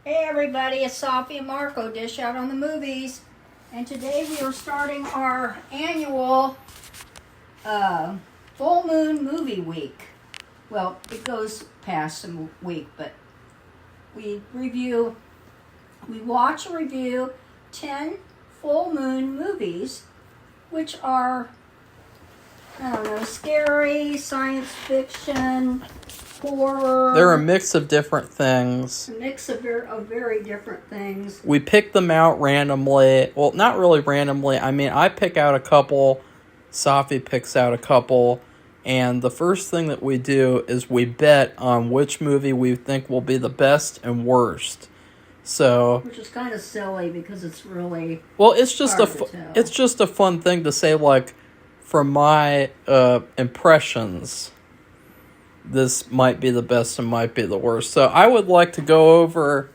Hey everybody, it's Safi and Marco, Dish Out on the Movies. And today we are starting our annual full moon movie week. Well, it goes past a week, but we watch and review 10 full moon movies, which are, I don't know, scary, science fiction, horror. They're a mix of different things. A mix of very different things. We pick them out randomly. Well, not really randomly. I mean, I pick out a couple. Safi picks out a couple. And the first thing that we do is we bet on which movie we think will be the best and worst. So, which is kind of silly because it's really it's just a fun thing to say, like, from my impressions, this might be the best and might be the worst. So I would like to go over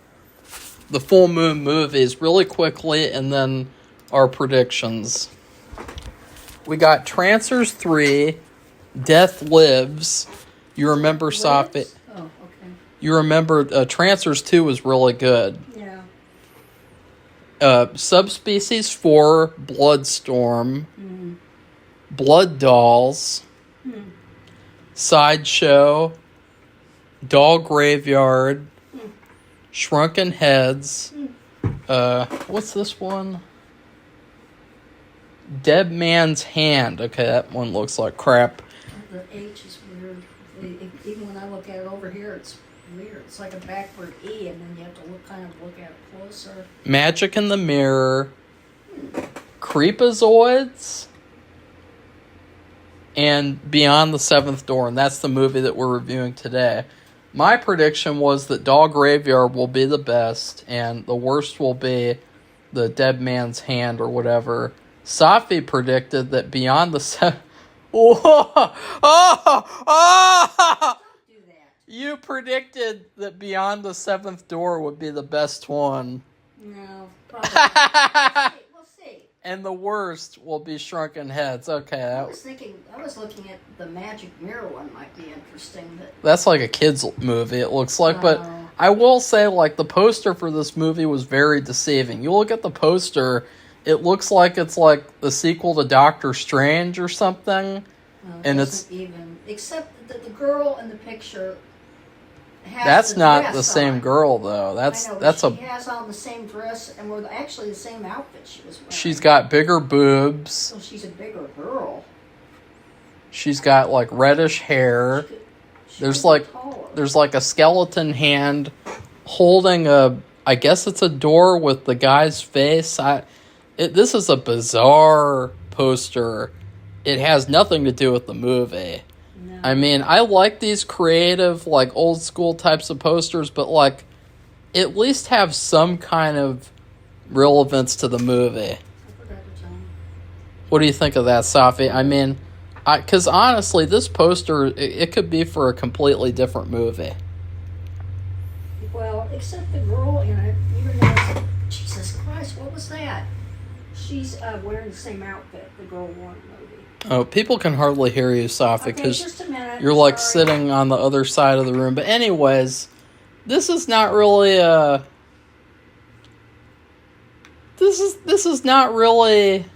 the full moon movies really quickly and then our predictions. We got Trancers 3, Death Lives. You remember, Safi? Oh, okay. You remember Trancers 2 was really good. Yeah. Subspecies 4, Bloodstorm. Blood Dolls. Sideshow, Doll Graveyard, Shrunken Heads, what's this one? Dead Man's Hand. Okay, that one looks like crap. The H is weird. Even when I look at it over here, it's weird. It's like a backward E, and then you have to look at it closer. Magic in the Mirror, Creepazoids, and Beyond the Seventh Door, and that's the movie that we're reviewing today. My prediction was that Doll Graveyard will be the best, and the worst will be the Dead Man's Hand or whatever. Safi predicted that Beyond the Seventh... You predicted that Beyond the Seventh Door would be the best one. No, probably. And the worst will be Shrunken Heads. Okay. I was looking at the Magic Mirror one might be interesting. But that's like a kid's movie, it looks like. But I will say, like, the poster for this movie was very deceiving. You look at the poster, it looks like it's like the sequel to Doctor Strange or something. And it's even, except that the girl in the picture has that's not the on. Same girl, though. She has on the same dress and with actually the same outfit she was wearing. She's got bigger boobs. So she's a bigger girl. She's got like reddish hair. There's like a skeleton hand holding I guess it's a door with the guy's face. This is a bizarre poster. It has nothing to do with the movie. No. I mean, I like these creative, like, old school types of posters, but, like, at least have some kind of relevance to the movie. I forgot to tell him. What do you think of that, Safi? I mean, because honestly, this poster, it could be for a completely different movie. Well, except the girl in it, even though Jesus Christ, what was that? She's wearing the same outfit the girl wore in the movie. Oh, people can hardly hear you, Safi, because you're like Sorry. sitting on the other side of the room. But anyways, this is not really This is not really.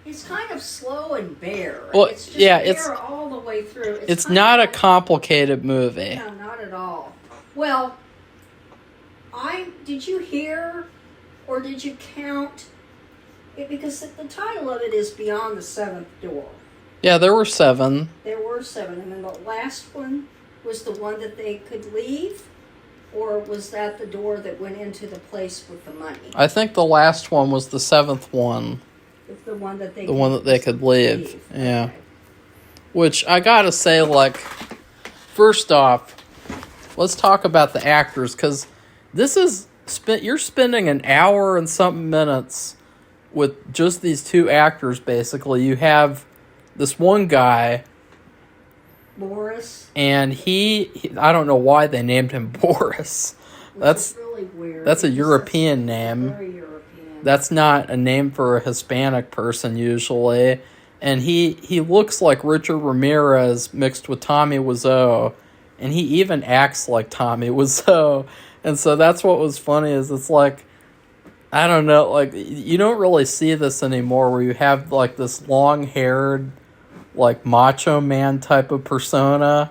It's kind of slow and bare. Well, it's just bare all the way through. It's not a complicated movie. No, not at all. Well, did you hear or did you count? Because the title of it is Beyond the Seventh Door. Yeah, there were 7. There were 7, and then the last one was the one that they could leave, or was that the door that went into the place with the money? I think the last one was the 7th one. It's the one that they could leave. Yeah. Okay. Which I gotta say, like, first off, let's talk about the actors, because this is you're spending an hour and something minutes with just these 2 actors, basically. You have this one guy, Boris, and he I don't know why they named him Boris. That's really weird. That's a European name. Very European. That's not a name for a Hispanic person usually. And he looks like Richard Ramirez mixed with Tommy Wiseau. and he even acts like Tommy Wiseau. And so that's what was funny is it's like, I don't know, like, you don't really see this anymore where you have, like, this long-haired, like, macho man type of persona.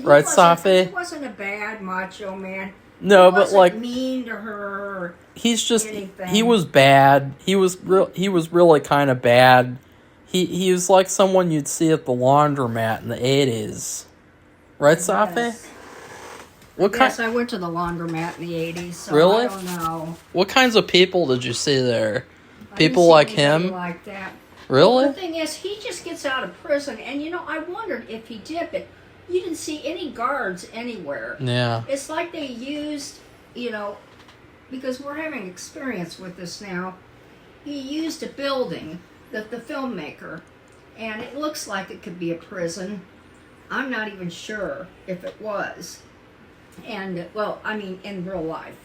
Right, Safi? He wasn't a bad macho man. No, he but, like, mean to her or he's just, anything. he was bad. He was really kind of bad. He was like someone you'd see at the laundromat in the 80s. Right, Safi? Yes, I went to the laundromat in the 80s, so really? I don't know. What kinds of people did you see there? People like him? Like that. Really? Well, the thing is, he just gets out of prison, and I wondered if he did, but you didn't see any guards anywhere. Yeah. It's like they used, because we're having experience with this now, he used a building, the filmmaker, and it looks like it could be a prison. I'm not even sure if it was. And, well, I mean, in real life.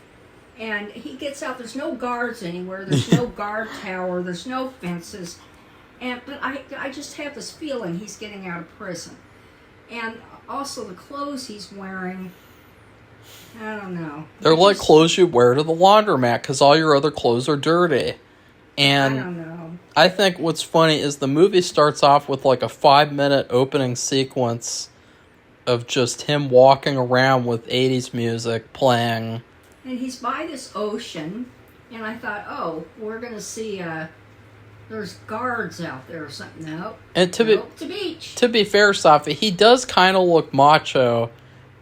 And he gets out, there's no guards anywhere, there's no guard tower, there's no fences. But I just have this feeling he's getting out of prison. And also the clothes he's wearing, I don't know. They're like clothes you wear to the laundromat because all your other clothes are dirty. And I don't know. I think what's funny is the movie starts off with like a 5-minute opening sequence of just him walking around with 80s music playing. And he's by this ocean, and I thought, oh, we're going to see, there's guards out there or something. Nope. And to beach. To be fair, Safi, he does kind of look macho,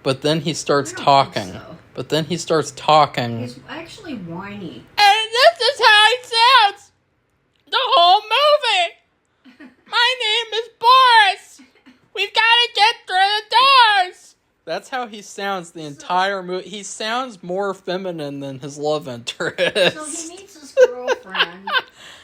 but then he starts talking. So. But then he starts talking. He's actually whiny. And this is how he sounds the whole movie. My name is Boris. We've got to get through the doors. That's how he sounds the entire movie. He sounds more feminine than his love interest. So he meets his girlfriend,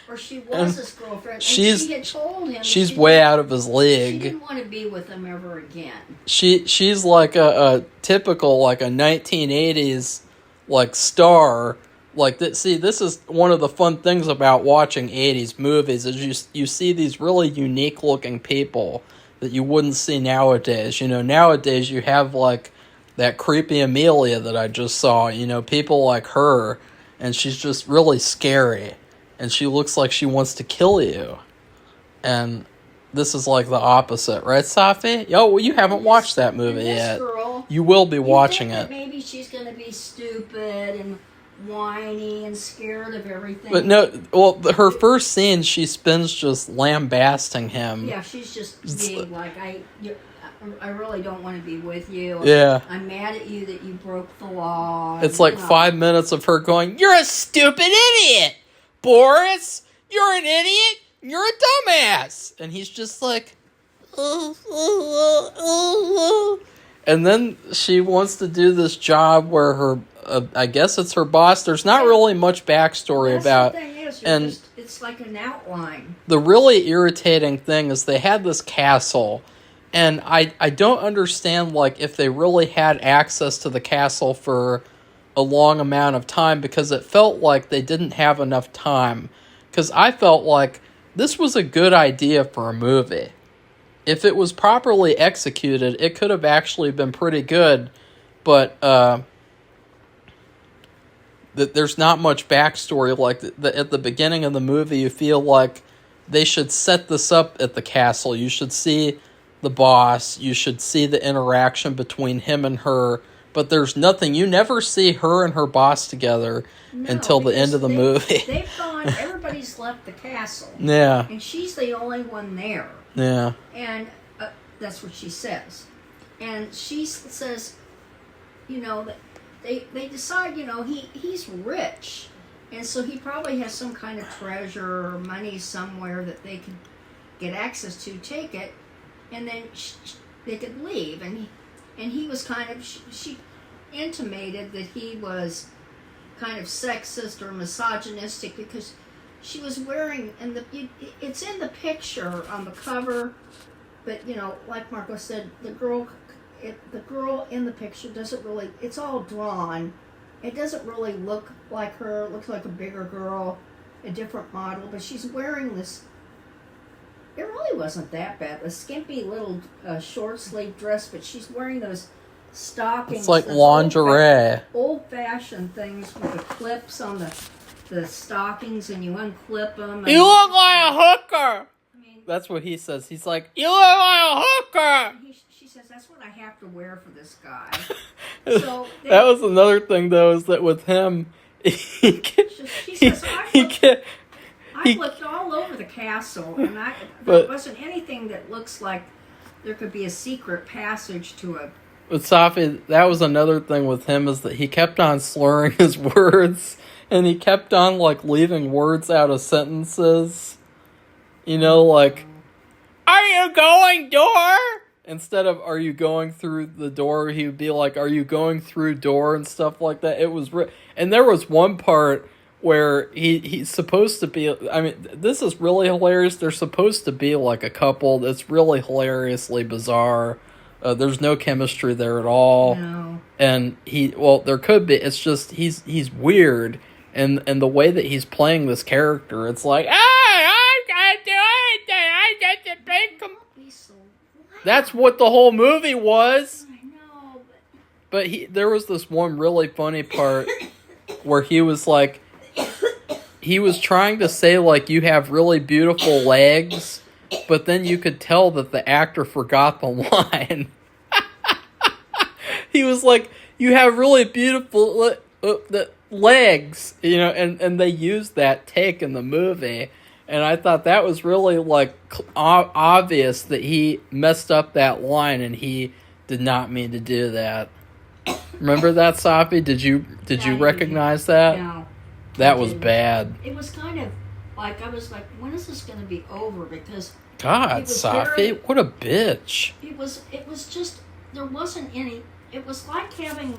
or she was his girlfriend, and she had told him she's way out of his league. She didn't want to be with him ever again. She's like a typical, like a 1980s, like, star. Like, see, this is one of the fun things about watching 80s movies is you see these really unique looking people that you wouldn't see nowadays. Nowadays you have, like, that creepy Amelia that I just saw, people like her, and she's just really scary, and she looks like she wants to kill you. And this is, like, the opposite, right, Safi? Oh, well, you haven't watched that movie yet. Girl, you will be watching it. Maybe she's going to be stupid and whiny and scared of everything. But no, well, her first scene, she spends just lambasting him. Yeah, she's just being like, I really don't want to be with you. Yeah. I'm mad at you that you broke the law. It's like 5 minutes of her going, "You're a stupid idiot, Boris. You're an idiot. You're a dumbass." And he's just like, and then she wants to do this job where her, I guess it's her boss. There's not really much backstory about. The thing is, it's like an outline. The really irritating thing is they had this castle, and I don't understand, like, if they really had access to the castle for a long amount of time, because it felt like they didn't have enough time. Because I felt like this was a good idea for a movie. If it was properly executed, it could have actually been pretty good, but there's not much backstory. Like, at the beginning of the movie, you feel like they should set this up at the castle. You should see the boss. You should see the interaction between him and her. But there's nothing. You never see her and her boss together until the end of the movie. They've gone, everybody's left the castle. Yeah. And she's the only one there. Yeah. And that's what she says. And she says, that they decide, he's rich. And so he probably has some kind of treasure or money somewhere that they could get access to, take it, and then they could leave. And he was kind of, she intimated that he was kind of sexist or misogynistic because she was wearing, and it's in the picture on the cover, but like Marco said, the girl in the picture doesn't really, it's all drawn. It doesn't really look like her. It looks like a bigger girl, a different model, but she's wearing this, it really wasn't that bad, a skimpy little short sleeve dress, but she's wearing those stockings. It's like those lingerie. Old-fashioned things with the clips on the stockings, and you unclip them. You look like a hooker! That's what he says. He's like, you look like a hooker! She says, that's what I have to wear for this guy. So that was another thing, though, is that with him, she says, I looked all over the castle, and there wasn't anything that looks like there could be a secret passage to a... But Safi, that was another thing with him, is that he kept on slurring his words, and he kept on, like, leaving words out of sentences. You know, like, are you going door? Instead of, are you going through the door, he would be like, are you going through door, and stuff like that. It was, and there was one part where he's supposed to be, I mean, this is really hilarious. They're supposed to be like a couple that's really hilariously bizarre. There's no chemistry there at all. No. And there could be, it's just, he's weird. And the way that he's playing this character, it's like, I can't do anything. I get the big That's what the whole movie was. I know, but there was this one really funny part where he was like, he was trying to say, like, you have really beautiful legs, but then you could tell that the actor forgot the line. He was like, you have really beautiful legs, you know, and they used that take in the movie. And I thought that was really, like, obvious that he messed up that line, and he did not mean to do that. Remember that, Safi? Did you recognize that? No. That was bad. It was kind of like, I was like, when is this going to be over? Because God, Safi, what a bitch. It was just, there wasn't any, it was like having...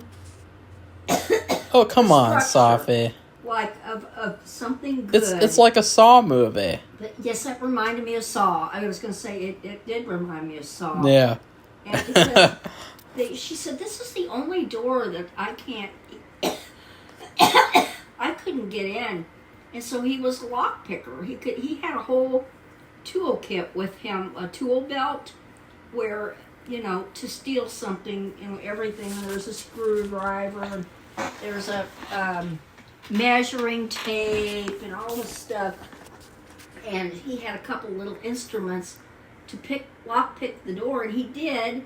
Oh, come on, Safi. Like, of something good. It's like a Saw movie. But yes, that reminded me of Saw. I was going to say, it did remind me of Saw. Yeah. And because she said, this is the only door that I can't... I couldn't get in. And so he was a lock picker. He had a whole tool kit with him, a tool belt where, you know, to steal something, you know, everything. There's a screwdriver, and there's a measuring tape and all this stuff. And he had a couple little instruments to lock pick the door, and he did.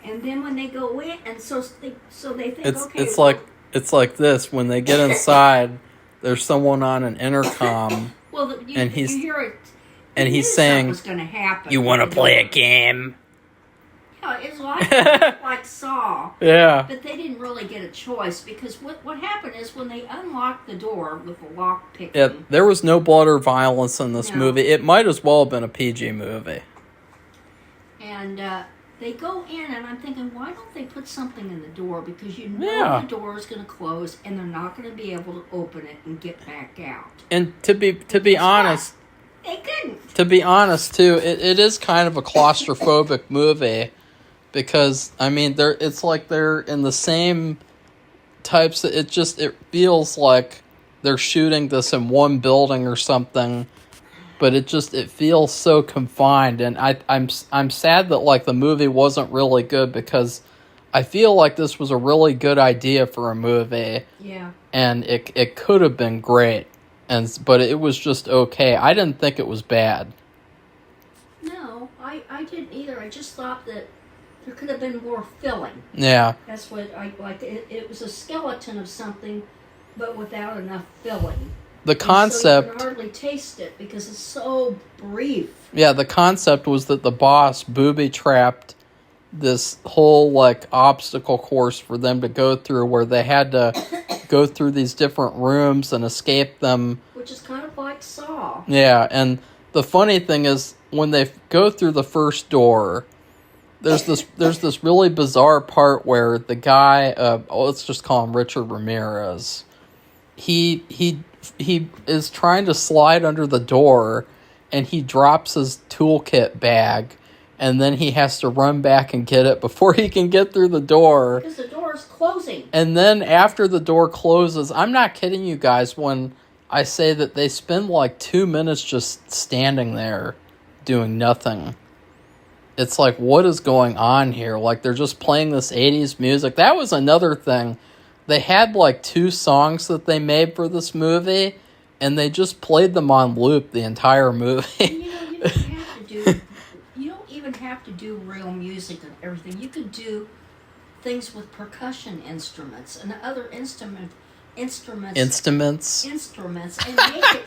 And then when they go in, and so they think, it's like this. When they get inside, there's someone on an intercom. Well, you hear it. And he's saying, "What's going to happen? You want to play a game?" Yeah, it's like Saw. Yeah. But they didn't really get a choice, because what happened is when they unlocked the door with the lock picking. Yeah, there was no blood or violence in this movie. It might as well have been a PG movie. And they go in, and I'm thinking, why don't they put something in the door? Because you know the door is going to close, and they're not going to be able to open it and get back out. And to be honest, they couldn't. To be honest, too, it is kind of a claustrophobic movie, because I mean, it's like they're in the same types. It feels like they're shooting this in one building or something. But it feels so confined, and I'm sad that, like, the movie wasn't really good, because I feel like this was a really good idea for a movie. Yeah. And it could have been great, but it was just okay. I didn't think it was bad. No, I didn't either. I just thought that there could have been more filling. Yeah. That's what I liked. It was a skeleton of something, but without enough filling. The concept... So you can hardly taste it because it's so brief. Yeah, the concept was that the boss booby-trapped this whole, like, obstacle course for them to go through, where they had to go through these different rooms and escape them. Which is kind of like Saw. Yeah, and the funny thing is, when they go through the first door, there's this really bizarre part where the guy, let's just call him Richard Ramirez, he is trying to slide under the door, and he drops his toolkit bag, and then he has to run back and get it before he can get through the door. Because the door is closing. And then after the door closes, I'm not kidding you guys when I say that they spend like 2 minutes just standing there doing nothing. it's like, what is going on here? Like, they're just playing this 80s music. That was another thing. They had, like, 2 songs that they made for this movie, and they just played them on loop the entire movie. You don't even have to do real music and everything. You could do things with percussion instruments and other instruments and make it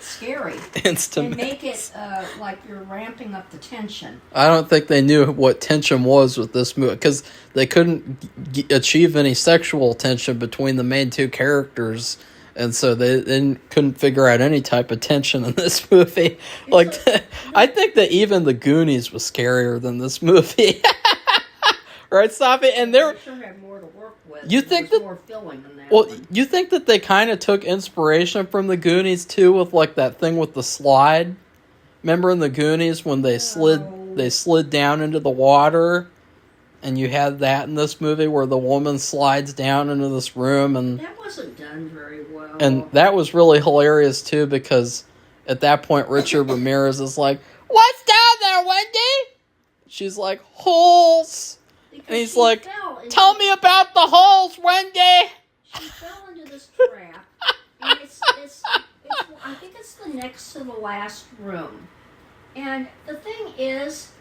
scary. And make it like you're ramping up the tension. I don't think they knew what tension was with this movie, because they couldn't achieve any sexual tension between the main 2 characters, and so they couldn't figure out any type of tension in this movie. I think that even The Goonies was scarier than this movie. Right, Safi? And they're sure had more to work with. You think that more filling than that? Well, you think that they kind of took inspiration from The Goonies too, with like that thing with the slide? Remember in The Goonies when they slid down into the water, and you had that in this movie where the woman slides down into this room, and that wasn't done very well. And that was really hilarious too, because at that point Richard Ramirez is like, "What's down there, Wendy?" She's like, "Holes." And he's like, "Tell me about the holes, Wendy." She fell into this trap, and it's I think it's the next to the last room. And the thing is,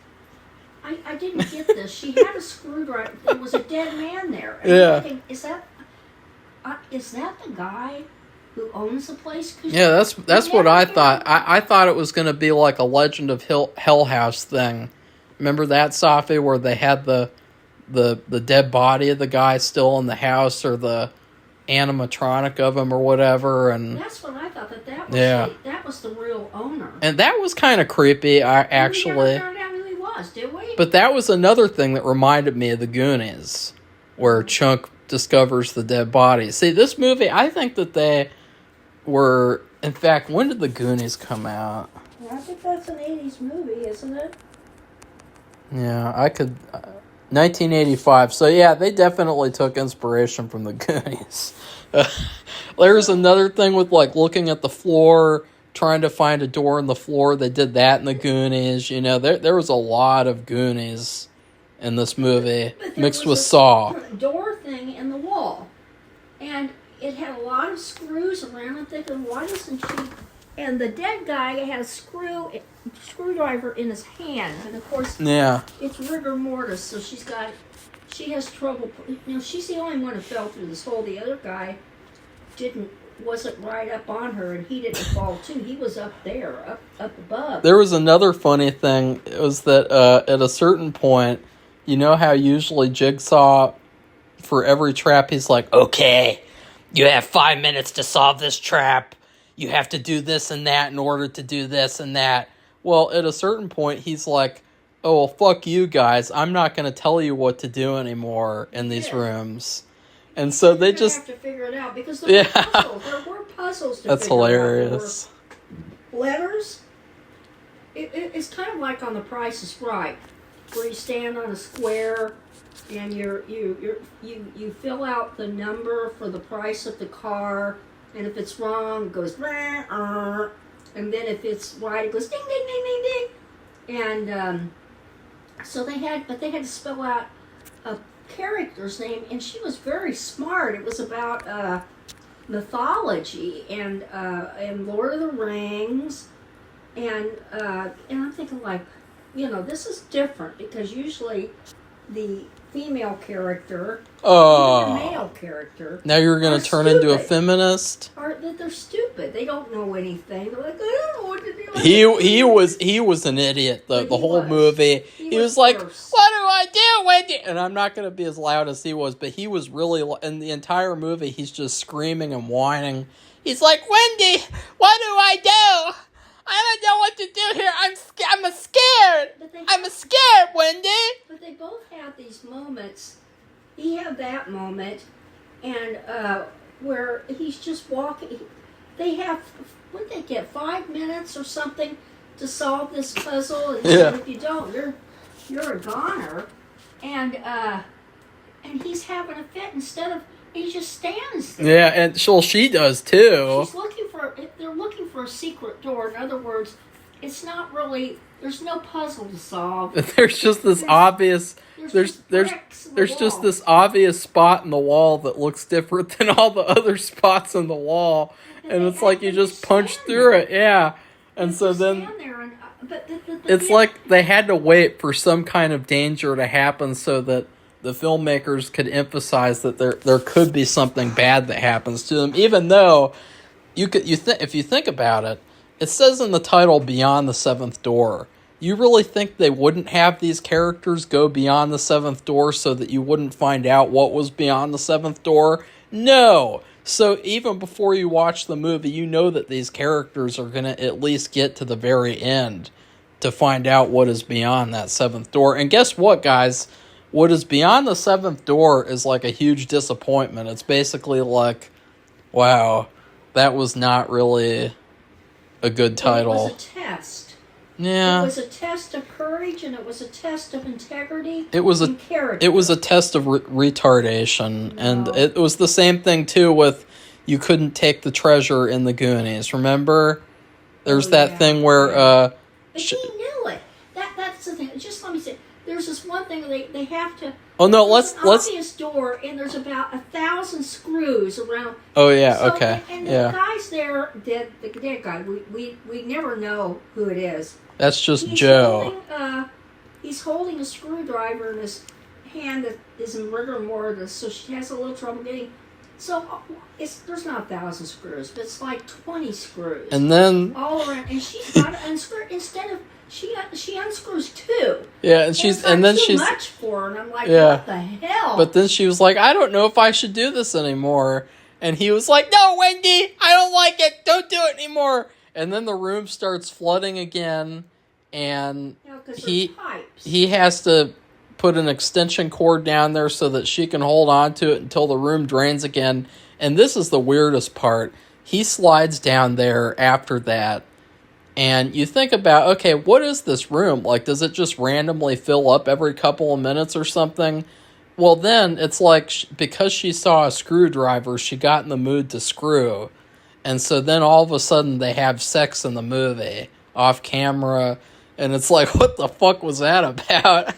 I didn't get this. She had a screwdriver. There was a dead man there. And I'm thinking, is that the guy who owns the place? Yeah, that's what I thought. I thought it was going to be like a Legend of Hell House thing. Remember that, Safi, where they had the dead body of the guy still in the house, or the animatronic of him or whatever, and that's what I thought, that was the real owner. And that was kind of creepy, actually. We never found out who he was, did we? But that was another thing that reminded me of The Goonies, where Chunk discovers the dead body. See, this movie, I think that they were, in fact, when did The Goonies come out? I think that's an 80s movie, isn't it? Yeah, 1985. So yeah, they definitely took inspiration from The Goonies. There's another thing with like looking at the floor, trying to find a door in the floor. They did that in The Goonies. You know, there was a lot of Goonies in this movie, mixed with Saw. Door thing in the wall, and it had a lot of screws around. I'm thinking, why doesn't she? And the dead guy had a screwdriver in his hand, and of course, it's rigor mortis, so she has trouble. You know, she's the only one who fell through this hole. The other guy wasn't right up on her, and he didn't fall too. He was up there, up above. There was another funny thing. It was that at a certain point, you know how usually Jigsaw, for every trap, he's like, "Okay, you have 5 minutes to solve this trap. You have to do this and that in order to do this and that." Well, at a certain point, he's like, "Oh, well, fuck you guys. I'm not going to tell you what to do anymore in these rooms." And so they just have to figure it out, because there were puzzles. There were puzzles to That's figure hilarious. Out. Letters. It's kind of like on The Price is Right, where you stand on a square and you fill out the number for the price of the car. And if it's wrong, it goes, and then if it's right, it goes ding, ding, ding, ding, ding. And so they had to spell out a character's name, and she was very smart. It was about mythology and Lord of the Rings, and I'm thinking, like, you know, this is different, because usually the female character, the male character. Now you're going to turn into a feminist? They're stupid. They don't know anything. They're like, I don't know what to do. He was an idiot the whole movie. He was like, "What do I do, Wendy?" And I'm not going to be as loud as he was, but he was really, in the entire movie, he's just screaming and whining. He's like, "Wendy, what do I do? I don't know what to do here. I'm scared. I'm scared, Wendy." But they both have these moments. He had that moment, and where he's just walking. They have, what did they get, 5 minutes or something to solve this puzzle, and if you don't, you're a goner. And he's having a fit instead of, he just stands there. Yeah, and she does too. They're looking for a secret door. In other words, it's not really. There's no puzzle to solve. There's just this obvious. There's just this obvious spot in the wall that looks different than all the other spots in the wall, and it's like you just punch through it, yeah. And so then it's like they had to wait for some kind of danger to happen so that the filmmakers could emphasize that there could be something bad that happens to them, even though if you think about it, it says in the title "Beyond the Seventh Door." You really think they wouldn't have these characters go beyond the seventh door so that you wouldn't find out what was beyond the seventh door? No. So even before you watch the movie, you know that these characters are going to at least get to the very end to find out what is beyond that seventh door. And guess what, guys? What is beyond the seventh door is like a huge disappointment. It's basically like, wow, that was not really a good title. It was a test. Yeah. It was a test of courage, and it was a test of integrity. It was and character. It was a test of retardation, and it was the same thing too with you couldn't take the treasure in the Goonies. Remember, there's that thing where but he knew it. That's the thing. Just let me say, there's this one thing they have to. Oh no, let's obvious door, and there's about 1,000 screws around. Oh yeah, so, okay, and yeah. the guy's there, the dead guy. We never know who it is. That's just Joe. He's holding a screwdriver in his hand that is in rigor mortis, so she has a little trouble getting. So there's not 1,000 screws, but it's like 20 screws. And then all around, and she's got to unscrew instead of she unscrews 2. Yeah, and she's too much for her, and I'm like, what the hell? But then she was like, I don't know if I should do this anymore. And he was like, no, Wendy, I don't like it. Don't do it anymore. And then the room starts flooding again, and he has to put an extension cord down there so that she can hold on to it until the room drains again. And this is the weirdest part. He slides down there after that, and you think about, okay, what is this room? Like, does it just randomly fill up every couple of minutes or something? Well, then it's like because she saw a screwdriver, she got in the mood to screw. And so then all of a sudden they have sex in the movie off camera. And it's like, what the fuck was that about?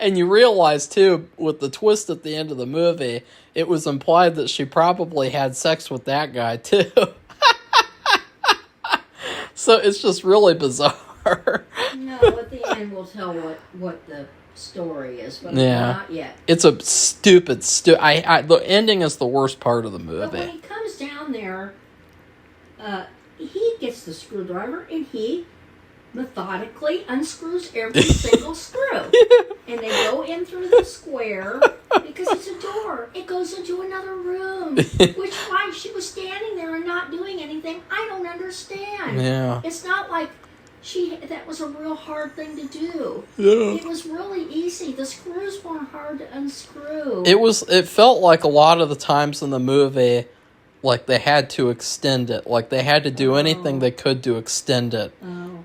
And you realize, too, with the twist at the end of the movie, it was implied that she probably had sex with that guy, too. So it's just really bizarre. No, at the end we'll tell what the story is, but not yet. It's a stupid. The ending is the worst part of the movie. But when he comes down there, he gets the screwdriver and he methodically unscrews every single screw. And they go in through the square because it's a door. It goes into another room. Which why she was standing there and not doing anything, I don't understand. Yeah. It's not like that was a real hard thing to do. Yeah. It was really easy. The screws weren't hard to unscrew. It felt like a lot of the times in the movie, like they had to extend it. Like they had to do anything they could to extend it.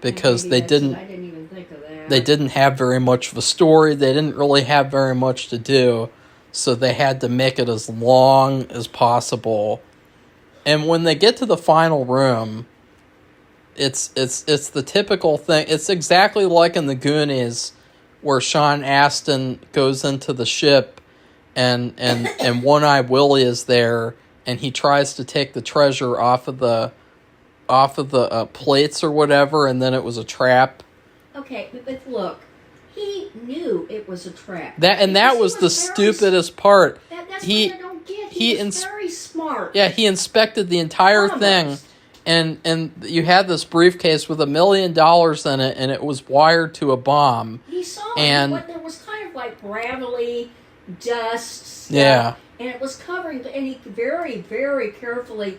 Because they didn't. I didn't even think of that. They didn't have very much of a story. They didn't really have very much to do. So they had to make it as long as possible. And when they get to the final room, it's the typical thing. It's exactly like in the Goonies, where Sean Astin goes into the ship, and One-Eye Willie is there, and he tries to take the treasure off of the plates or whatever, and then it was a trap. Okay, but look, he knew it was a trap. That was the stupidest part. That's what I don't get. He was very smart. Yeah, he inspected the entire thing, and you had this briefcase with $1 million in it, and it was wired to a bomb. He saw and there was kind of like gravelly dust stuff, and it was covering, and he very, very carefully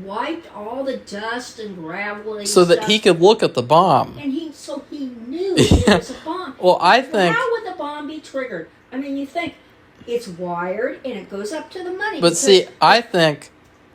wiped all the dust and gravelly so that stuff, he could look at the bomb. And he knew it was a bomb. Well, I think... How would the bomb be triggered? I mean, you think it's wired and it goes up to the money. But see, I think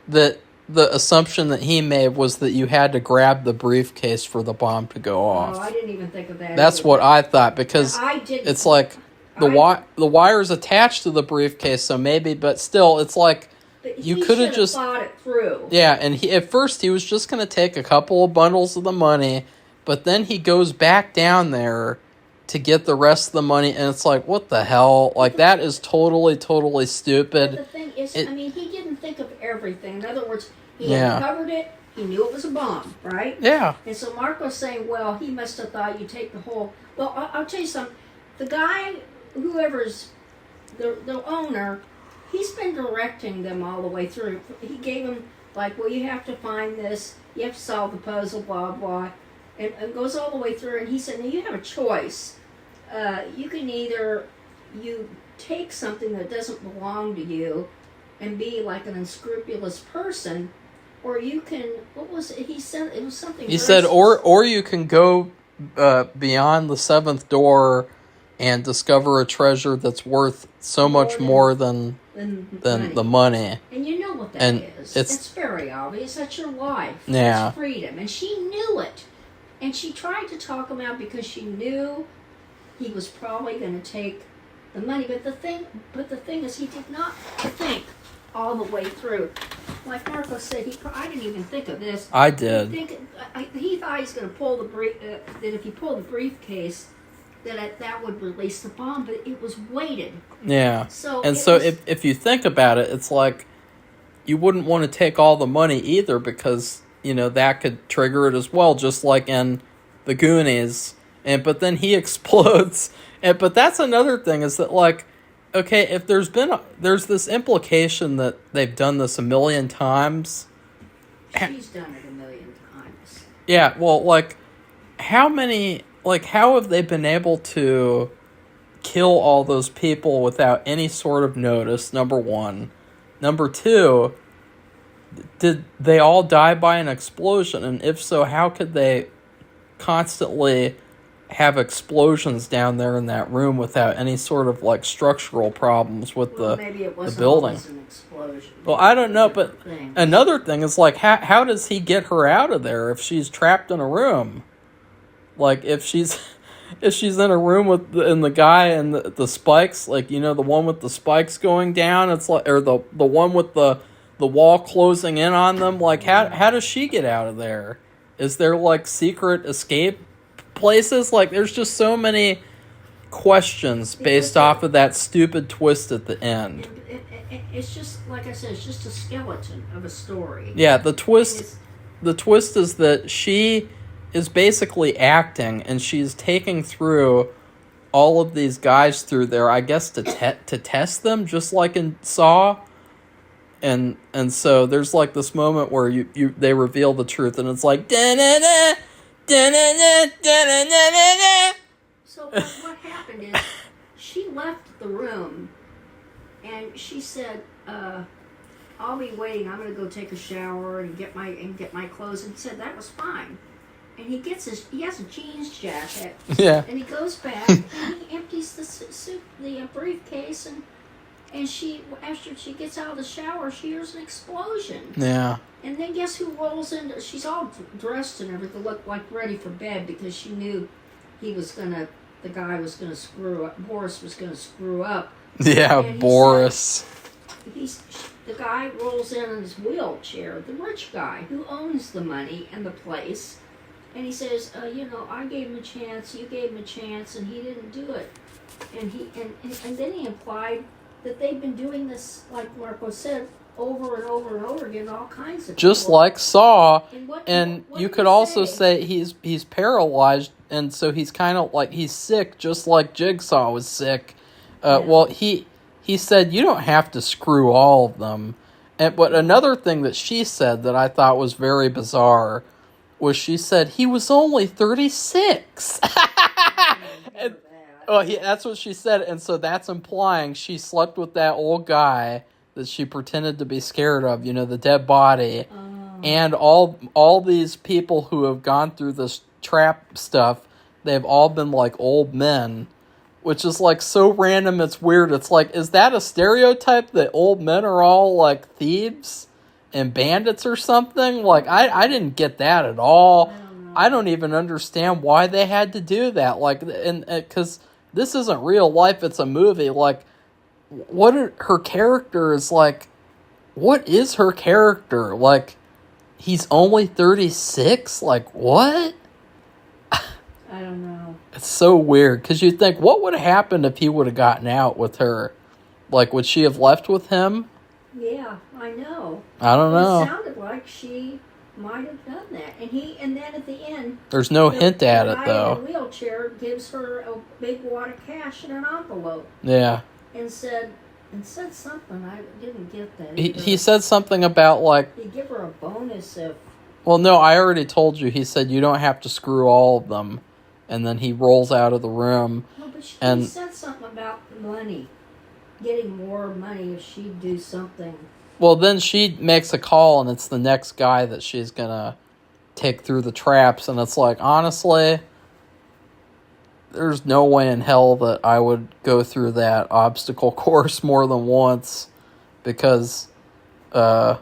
that the assumption that he made was that you had to grab the briefcase for the bomb to go off. Oh, I didn't even think of that. That's what I thought, because it's like the wire's attached to the briefcase, so maybe, but still, it's like But you he could have should just thought it through. Yeah, and at first he was just going to take a couple of bundles of the money, but then he goes back down there to get the rest of the money, and it's like, what the hell? Like, that is totally, totally stupid. But the thing is, I mean, he didn't think of everything. In other words, he had covered it. He knew it was a bomb, right? Yeah. And so Marco's saying, well, he must have thought you take the whole... Well, I'll tell you something. The guy, whoever's the owner, he's been directing them all the way through. He gave them, like, well, you have to find this. You have to solve the puzzle, blah, blah. And goes all the way through. And he said, now, you have a choice. You can either... You take something that doesn't belong to you and be like an unscrupulous person, or you can, what was it? He said it was something. He said, or you can go beyond the seventh door and discover a treasure that's worth so much more than the money. And you know what that is. It's very obvious. That's your life. Yeah. That's freedom. And she knew it. And she tried to talk him out because she knew he was probably going to take the money. But the thing is, he did not think all the way through. Like Marco said, I didn't even think of this. I did. He thought he was going to pull that if he pulled the briefcase, that would release the bomb, but it was weighted. Yeah. If you think about it, it's like you wouldn't want to take all the money either, because that could trigger it as well, just like in the Goonies. But then he explodes. But that's another thing, is that, like, okay, if there's this implication that they've done this a million times. She's done it a million times. Yeah, well, like, how have they been able to kill all those people without any sort of notice, number one? Number two, did they all die by an explosion? And if so, how could they constantly have explosions down there in that room without any sort of, like, structural problems with the building? An explosion. Well, I don't know, but another thing is, like, how does he get her out of there if she's trapped in a room? Like, if she's in a room with the guy and the spikes, like, the one with the spikes going down, it's like, or the one with the wall closing in on them, like, how does she get out of there? Is there, like, secret escape places? Like, there's just so many questions based off of that stupid twist at the end. It's just, like I said, it's just a skeleton of a story. Yeah, the twist is that she is basically acting, and she's taking through all of these guys through there, I guess, to test them, just like in Saw. And so there's, like, this moment where they reveal the truth, and it's like, da-na-na, da-na-na, da-na-na-na-na. So what happened is, she left the room, and she said, I'll be waiting, I'm going to go take a shower and get my clothes, and said that was fine. And he has a jeans jacket. Yeah. And he goes back and he empties the briefcase, and she, after she gets out of the shower, she hears an explosion. Yeah. And then guess who rolls in? She's all dressed and everything, looked like ready for bed, because she knew the guy was gonna screw up. Boris was gonna screw up. Yeah, Boris. The guy rolls in his wheelchair, the rich guy who owns the money and the place. And he says, I gave him a chance, you gave him a chance, and he didn't do it. And then he implied that they've been doing this, like Marco said, over and over and over again, all kinds of just people. Like Saw. And you could also say he's paralyzed, and so he's kind of like, he's sick, just like Jigsaw was sick. Well, he said, you don't have to screw all of them. But another thing that she said that I thought was very bizarre was she said he was only 36. That's what she said, and so that's implying she slept with that old guy that she pretended to be scared of, the dead body, and all these people who have gone through this trap stuff, they've all been, like, old men, which is, like, so random, it's weird. It's like, is that a stereotype that old men are all, like, thieves and bandits or something? Like, I didn't get that at all. I don't even understand why they had to do that. Like, and because this isn't real life, it's a movie. Like, her character is, like, what is her character? Like, he's only 36? Like, what? I don't know. It's so weird, because you think, what would have happened if he would have gotten out with her? Like, would she have left with him? Yeah, I know. I don't know. It sounded like she might have done that. And then at the end... There's no hint at it, though. The guy in the wheelchair gives her a big wad of cash in an envelope. Yeah. And said something. I didn't get that. He said something about, like... He'd give her a bonus if... Well, no, I already told you. He said you don't have to screw all of them. And then he rolls out of the room. No, but he said something about money. Getting more money if she'd do something. Well, then she makes a call, and it's the next guy that she's going to take through the traps. And it's like, honestly, there's no way in hell that I would go through that obstacle course more than once. Because, yeah,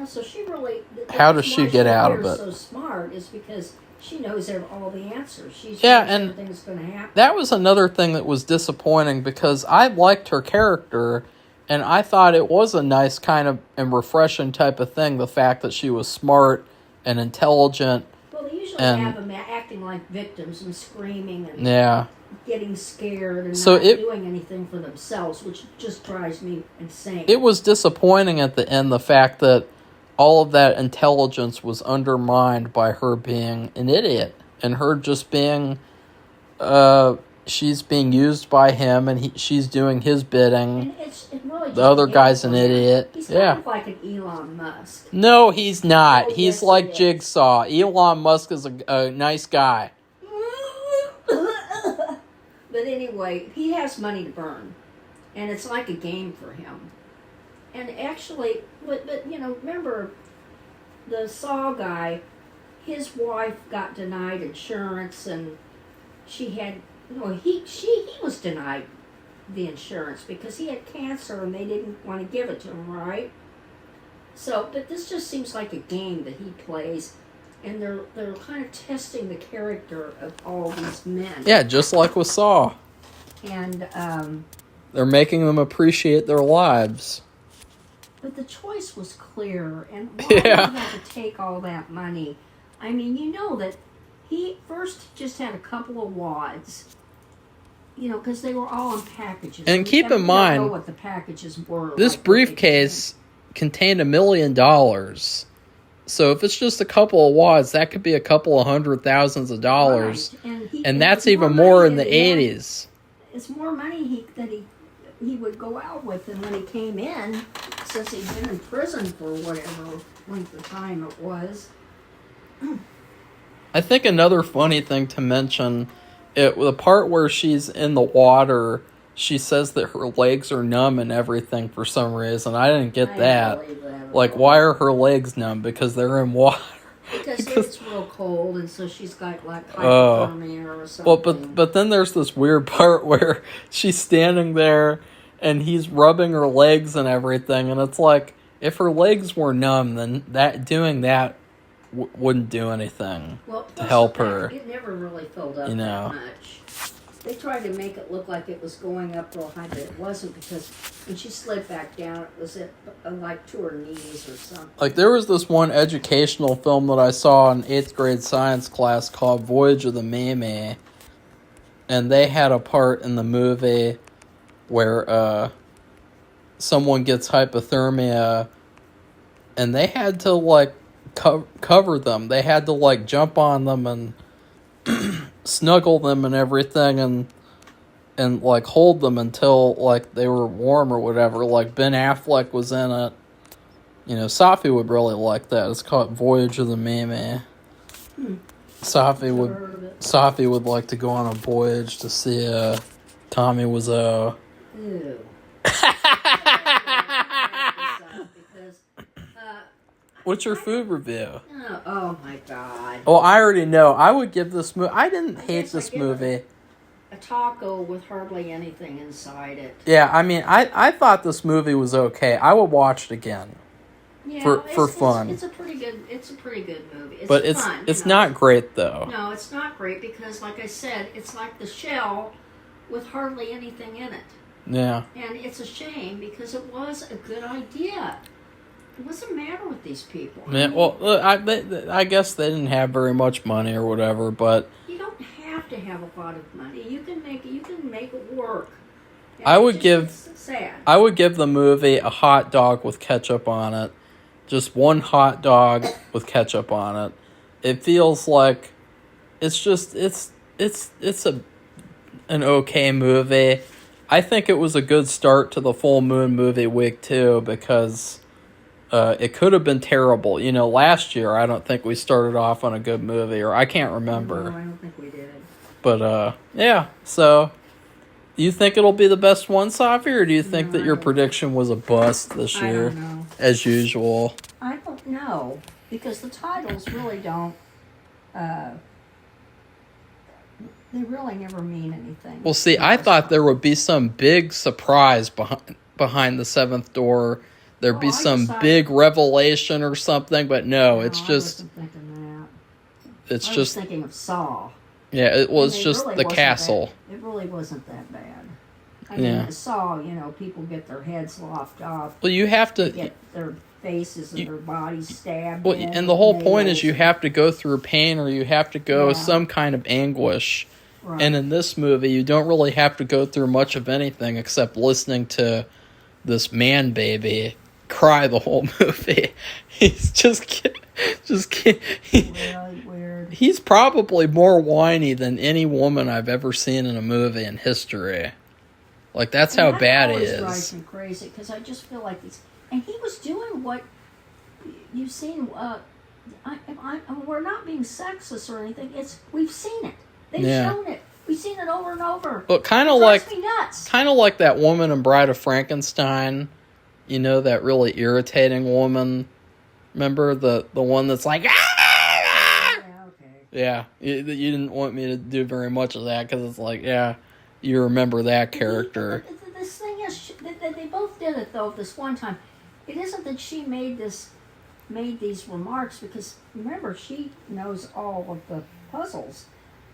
so she really... How does she get out of it? So smart is because she knows all the answers. She knows everything's going to happen. That was another thing that was disappointing, because I liked her character, and I thought it was a nice kind of and refreshing type of thing, the fact that she was smart and intelligent. Well, they usually have them acting like victims and screaming and getting scared and not doing anything for themselves, which just drives me insane. It was disappointing at the end, the fact that all of that intelligence was undermined by her being an idiot, and her just being, she's being used by him, and she's doing his bidding. And really the other guy's an idiot. He's kind of like an Elon Musk. No, he's not. Oh, he's yes, like Jigsaw. Elon Musk is a nice guy. But anyway, he has money to burn, and it's like a game for him. And actually, but you know, remember the Saw guy, his wife got denied insurance, and she had, he was denied the insurance because he had cancer and they didn't want to give it to him, right? So, but this just seems like a game that he plays, and they're kind of testing the character of all these men. Yeah, just like with Saw. And they're making them appreciate their lives. But the choice was clear, and why did he have to take all that money? I mean, you know that he first just had a couple of wads, because they were all in packages. And keep in mind, don't know what the packages were. This briefcase contained $1 million. So if it's just a couple of wads, that could be a couple of $100,000. Right. And that's even more in the 80s. It's more money that he would go out with than when he came in, since he'd been in prison for whatever length of time it was. I think another funny thing to mention, the part where she's in the water, she says that her legs are numb and everything for some reason. I didn't get that. Like, why are her legs numb? Because they're in water. Because it's real cold, and so she's got like hypothermia or something. Well, but then there's this weird part where she's standing there, and he's rubbing her legs and everything, and it's like, if her legs were numb, then doing that wouldn't do anything to help her. It never really filled up that much. They tried to make it look like it was going up real high, but it wasn't, because when she slid back down, it was at like to her knees or something. Like, there was this one educational film that I saw in 8th grade science class called Voyage of the Mimi, and they had a part in the movie where someone gets hypothermia, and they had to, like, cover them. They had to, like, jump on them and snuggle them and everything, and like hold them until like they were warm or whatever. Like Ben Affleck was in it. Safi would really like that. It's called Voyage of the Mimi. Safi would like to go on a voyage to see Tommy Wiseau. Ew. What's your food review? Oh my God. Well, I already know. I would give this movie... I didn't hate this movie. A taco with hardly anything inside it. Yeah, I mean, I thought this movie was okay. I would watch it again. Yeah, for fun. It's a pretty good movie. But fun, it's not great, though. No, it's not great because, like I said, it's like the shell with hardly anything in it. Yeah. And it's a shame because it was a good idea. What's the matter with these people? Yeah, well, I guess they didn't have very much money or whatever, but you don't have to have a lot of money. You can make it work. And I would it's sad. I would give the movie a hot dog with ketchup on it. Just one hot dog with ketchup on it. It feels like it's an okay movie. I think it was a good start to the full moon movie week too, because it could have been terrible. You know, last year I don't think we started off on a good movie, or I can't remember. No, I don't think we did. But yeah. So, do you think it'll be the best one, Safi, or do you think that your prediction was a bust this year, I don't know. as usual? I don't know because the titles really don't. They really never mean anything. Well, see, I thought there would be some big surprise behind the seventh door. There'd be some big revelation or something, but no, it's just. I wasn't thinking that. It's I just was thinking of Saw. Yeah, it was just really the castle. It really wasn't that bad. I mean, Saw, people get their heads lopped off. Well, you have to get their faces and their bodies stabbed. Well, and the whole point is you have to go through pain, or you have to go some kind of anguish. Right. And in this movie, you don't really have to go through much of anything except listening to this man baby cry the whole movie. He's really weird. He's probably more whiny than any woman I've ever seen in a movie in history. Like, that's how bad he is. That always drives me crazy because I just feel like these. And he was doing what you've seen. We're not being sexist or anything. We've seen it. They've shown it. We've seen it over and over. But kind of like that woman in Bride of Frankenstein. You know, that really irritating woman. Remember the one that's like, yeah, okay. Yeah, you didn't want me to do very much of that because it's like, yeah, you remember that character. This thing is, they both did it though. This one time, it isn't that she made these remarks because remember she knows all of the puzzles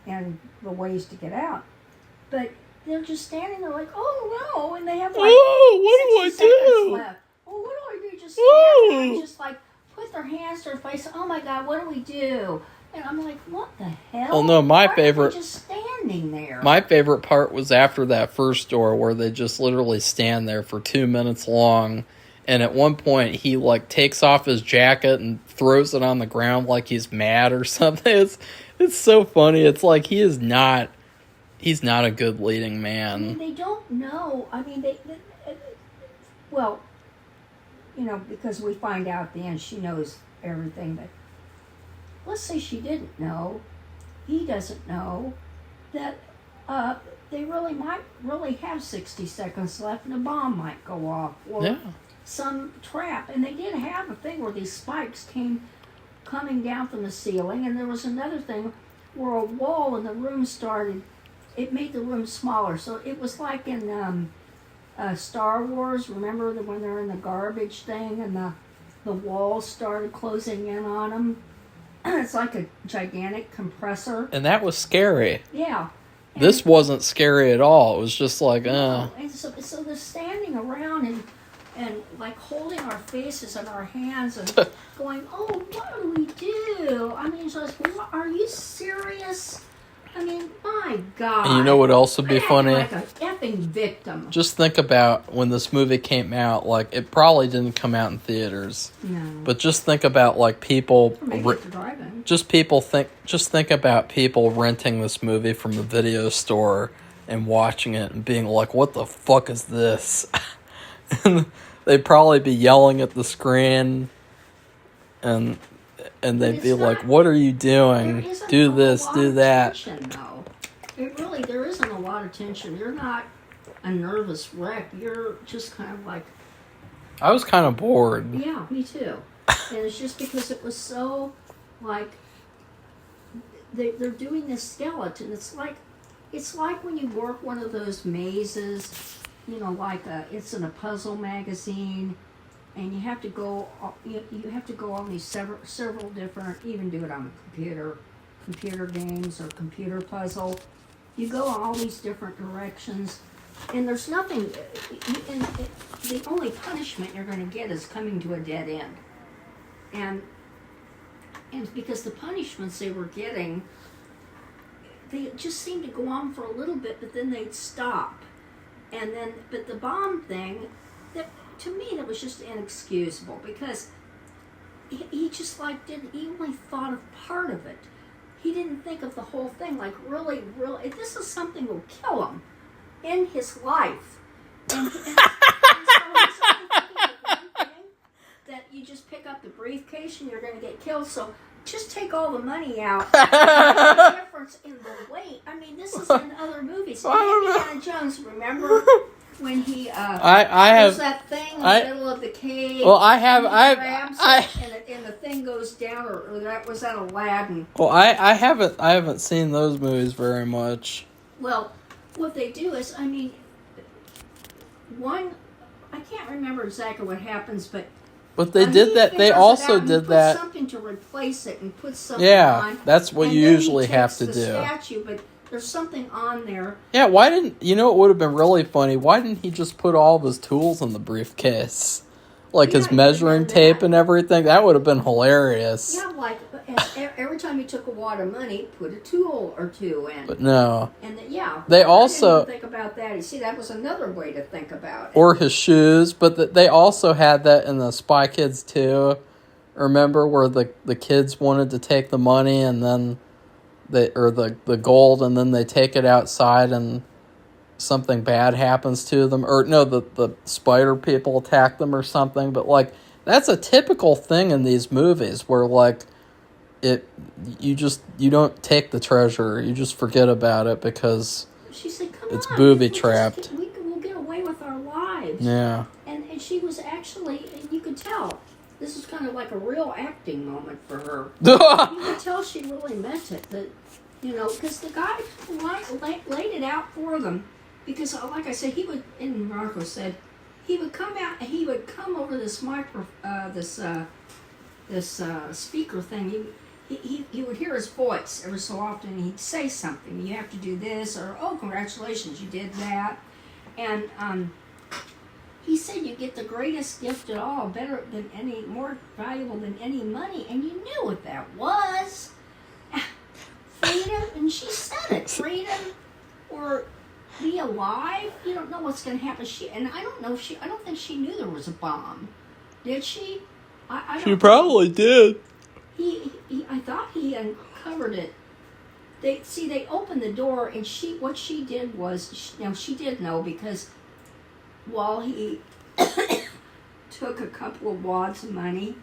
and the ways to get out, but they're just standing there like, oh no, and they have like, oh, what do I do? Left. Oh, what do I do? Just stand there and just like put their hands to their face. Oh my God, what do we do? And I'm like, what the hell? Oh no, Why are they just standing there. My favorite part was after that first door where they just literally stand there for 2 minutes long. And at one point, he like takes off his jacket and throws it on the ground like he's mad or something. It's so funny. It's like he's not a good leading man. I mean, they don't know. I mean, well, because we find out at the end she knows everything. But let's say she didn't know. He doesn't know that they might really have 60 seconds left and a bomb might go off. Or some trap. And they did have a thing where these spikes came coming down from the ceiling, and there was another thing where a wall in the room started. It made the room smaller, so it was like in Star Wars. Remember when they're in the garbage thing and the walls started closing in on them? It's like a gigantic compressor. And that was scary. Yeah. And this wasn't scary at all. It was just like, no. And so they're standing around and like holding our faces and our hands and going, oh, what do we do? I mean, just, are you serious? I mean, my God. And you know what else would be funny? Like an effing victim. Just think about when this movie came out. Like, it probably didn't come out in theaters. No. But just think about like people. Just think about people renting this movie from the video store and watching it and being like, "What the fuck is this?" And they'd probably be yelling at the screen, and they'd be like, "What are you doing? Do this, do that." There isn't a lot of tension. You're not a nervous wreck. You're just kind of like. I was kind of bored. Yeah, me too. And it's just because it was so, like, they're doing this skeleton. It's like when you work one of those mazes. It's in a puzzle magazine, and you have to go. You have to go on these several different. Even do it on the computer games or computer puzzle. You go all these different directions, And there's nothing, and the only punishment you're going to get is coming to a dead end. And because the punishments they were getting, they just seemed to go on for a little bit, but then they'd stop. And then, but the bomb thing, that to me, that was just inexcusable, because he just like didn't, he only thought of part of it. He didn't think of the whole thing, like really, this is something that will kill him in his life. And so he's only thinking of one thing, that you just pick up the briefcase and you're going to get killed, so just take all the money out. The difference in the weight. I mean, this is in other movies. Indiana Jones, remember when he there's that thing in the middle of the cave? Well, grabs it and the thing goes down, or that was that Aladdin. Well, I haven't seen those movies very much. Well, what they do is, I mean, I can't remember exactly what happens, but they did that. They also did that. Put something to replace it and put something on. Yeah, that's what you usually have to do. Statue, but there's something on there. Yeah, why didn't it would have been really funny? Why didn't he just put all of his tools in the briefcase, like his measuring tape and everything? That would have been hilarious. Yeah, like every time you took a wad of money, put a tool or two in. But no. And they also I didn't think about that. You see, that was another way to think about it. Or his shoes, but they also had that in the Spy Kids 2. Remember where the kids wanted to take the money and then the gold, and then they take it outside and something bad happens to them, or no, the spider people attack them or something. But like, that's a typical thing in these movies where like you don't take the treasure, you just forget about it because she said, it's booby trapped. We'll get away with our lives. Yeah. And she was actually, you could tell, this was kind of like a real acting moment for her. You could tell she really meant it. That, because the guy laid it out for them. Because, like I said, and Marco said, he would come out, he would come over this this speaker thing. You would hear his voice every so often, and he'd say something. You have to do this, or, oh, congratulations, you did that. And he said you get the greatest gift at all, more valuable than any money. And you knew what that was. Freedom, and she said it. Freedom, or be alive. You don't know what's going to happen. I don't think she knew there was a bomb. Did she? She probably did. I thought he uncovered it. They opened the door, and what she did was, she did know, because while he took a couple of wads of money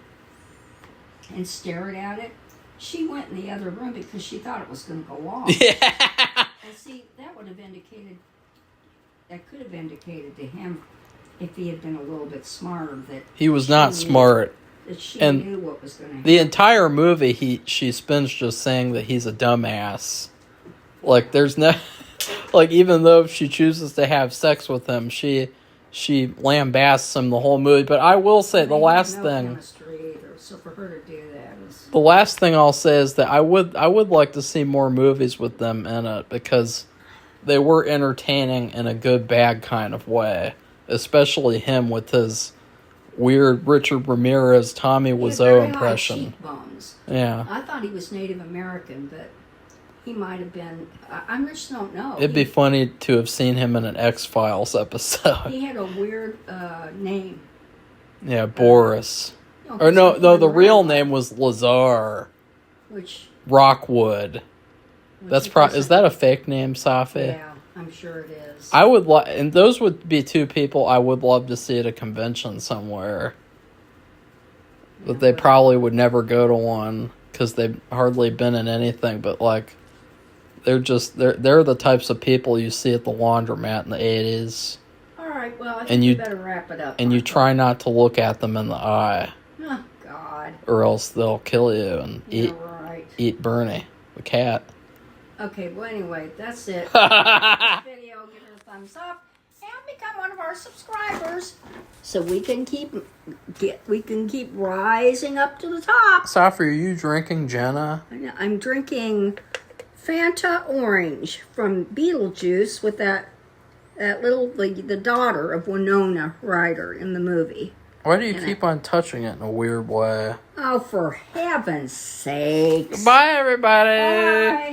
and stared at it, she went in the other room because she thought it was going to go off. Yeah. And see, that could have indicated to him, if he had been a little bit smarter, that he was not smart. That she and knew what was going to happen. The entire movie, she spends just saying that he's a dumbass. Like, there's no, like, even though if she chooses to have sex with him, she lambasts him the whole movie. But I will say the last thing. Chemistry either, so for her to do that is. The last thing I'll say is that I would like to see more movies with them in it, because they were entertaining in a good bad kind of way, especially him with his weird Richard Ramirez Tommy Wiseau impression. Cheekbones. Yeah, I thought he was Native American, but he might have been. I just don't know. It'd be funny to have seen him in an X-Files episode. He had a weird name. Yeah, Boris. Or no, the real name was Lazar. Which Rockwood. Is that a fake name, Safi? Yeah, I'm sure it is. I would and those would be two people I would love to see at a convention somewhere. But they probably would never go to one because they've hardly been in anything. But like, they're the types of people you see at the laundromat in the 80s. All right, well, I think you better wrap it up. And you try not to look at them in the eye. Oh God. Or else they'll kill you and eat Bernie, the cat. Okay, well, anyway, that's it. Like this video, give it a thumbs up, and become one of our subscribers, so we can keep rising up to the top. Safi, are you drinking Jenna? I'm drinking Fanta Orange from Beetlejuice with that the daughter of Winona Ryder in the movie. Why do you keep on touching it in a weird way? Oh, for heaven's sakes. Bye, everybody. Bye.